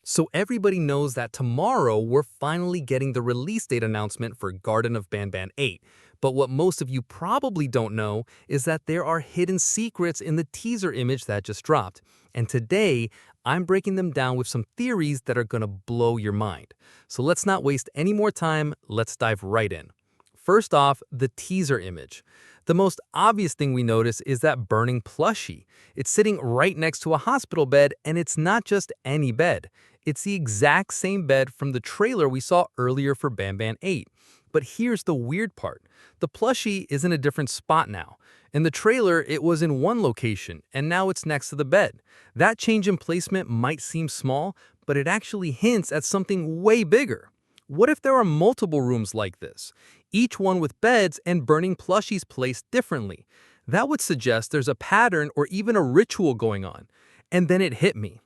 So everybody knows that tomorrow we're finally getting the release date announcement for Garden of Banban 8. But what most of you probably don't know is that there are hidden secrets in the teaser image that just dropped. And today, I'm breaking them down with some theories that are gonna blow your mind. So let's not waste any more time, let's dive right in. First off, the teaser image. The most obvious thing we notice is that burning plushie. It's sitting right next to a hospital bed, and it's not just any bed. It's the exact same bed from the trailer we saw earlier for Banban 8. But here's the weird part. The plushie is in a different spot now. In the trailer, it was in one location, and now it's next to the bed. That change in placement might seem small, but it actually hints at something way bigger. What if there are multiple rooms like this, each one with beds and burning plushies placed differently? That would suggest there's a pattern or even a ritual going on. And then it hit me.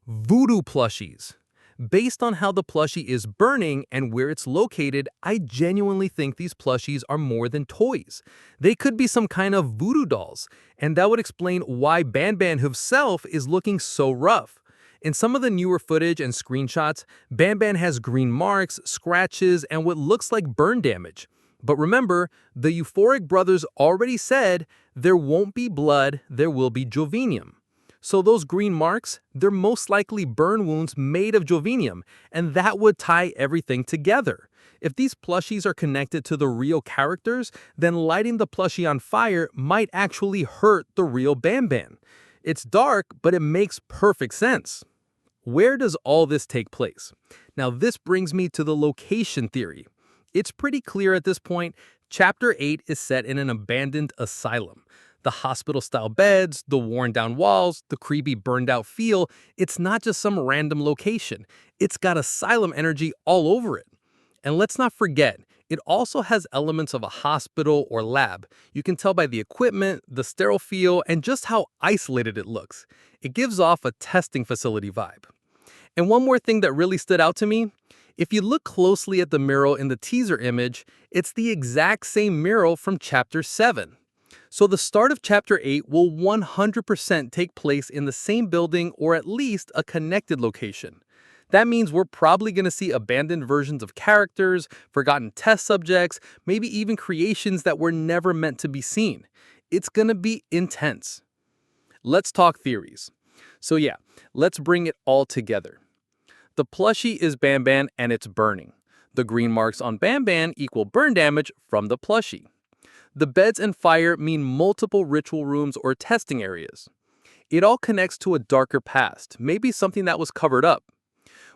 Voodoo plushies. Based on how the plushie is burning and where it's located, I genuinely think these plushies are more than toys. They could be some kind of voodoo dolls, and that would explain why Banban himself is looking so rough. In some of the newer footage and screenshots, Banban has green marks, scratches, and what looks like burn damage. But remember, the Euphoric brothers already said there won't be blood, there will be jovenium. So those green marks, they're most likely burn wounds made of jovenium, and that would tie everything together. If these plushies are connected to the real characters, then lighting the plushie on fire might actually hurt the real Banban. It's dark, but it makes perfect sense. Where does all this take place? Now this brings me to the location theory. It's pretty clear at this point, Chapter 8 is set in an abandoned asylum. The hospital-style beds, the worn-down walls, the creepy burned-out feel, it's not just some random location. It's got asylum energy all over it. And let's not forget, it also has elements of a hospital or lab. You can tell by the equipment, the sterile feel, and just how isolated it looks. It gives off a testing facility vibe. And one more thing that really stood out to me, if you look closely at the mural in the teaser image, it's the exact same mural from Chapter 7. So the start of Chapter 8 will 100% take place in the same building or at least a connected location. That means we're probably going to see abandoned versions of characters, forgotten test subjects, maybe even creations that were never meant to be seen. It's going to be intense. Let's talk theories. So yeah, let's bring it all together. The plushie is Banban and it's burning. The green marks on Banban equal burn damage from the plushie. The beds and fire mean multiple ritual rooms or testing areas. It all connects to a darker past, maybe something that was covered up.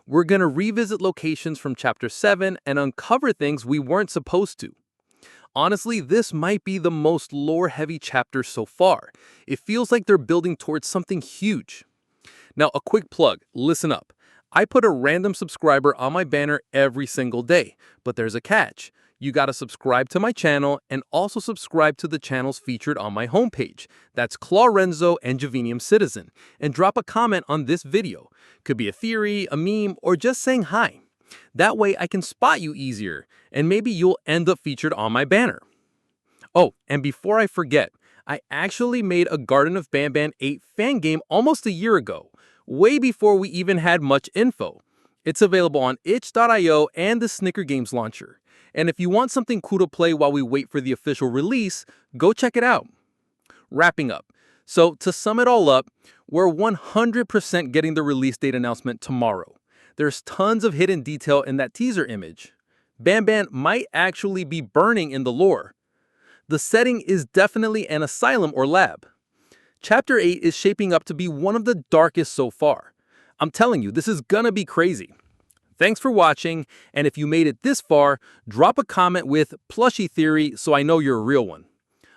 We're going to revisit locations from Chapter 7 and uncover things we weren't supposed to. Honestly, this might be the most lore-heavy chapter so far. It feels like they're building towards something huge. Now, a quick plug, listen up. I put a random subscriber on my banner every single day, but there's a catch. You gotta subscribe to my channel and also subscribe to the channels featured on my homepage. That's Claw Renzo and Jovenium Citizen. And drop a comment on this video. Could be a theory, a meme, or just saying hi. That way I can spot you easier, and maybe you'll end up featured on my banner. Oh, and before I forget, I actually made a Garden of Banban 8 fan game almost a year ago, way before we even had much info. It's available on itch.io and the Snicker Games launcher. And if you want something cool to play while we wait for the official release, go check it out. Wrapping up. So to sum it all up, we're 100% getting the release date announcement tomorrow. There's tons of hidden detail in that teaser image. Banban might actually be burning in the lore. The setting is definitely an asylum or lab. Chapter 8 is shaping up to be one of the darkest so far. I'm telling you, this is gonna be crazy. Thanks for watching, and if you made it this far, drop a comment with plushie theory so I know you're a real one.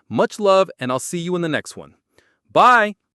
Much love, and I'll see you in the next one. Bye!